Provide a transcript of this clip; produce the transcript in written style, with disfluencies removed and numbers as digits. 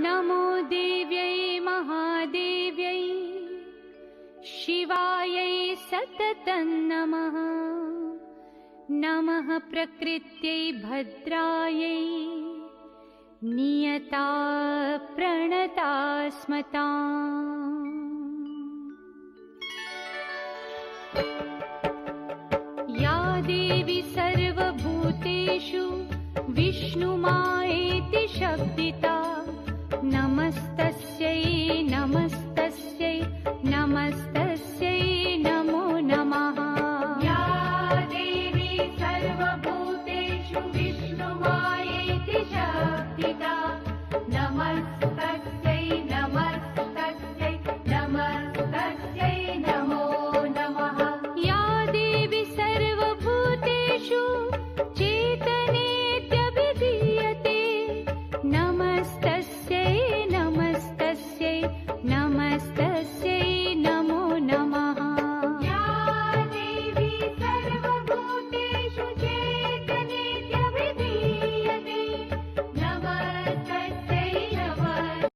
नमो देव्यै महादेव्यै शिवायै सततं नमः। नमः प्रकृत्यै भद्रायै नियता प्रणता स्मताम्। या देवी सर्वभूतेषु विष्णुमायेति शक्ति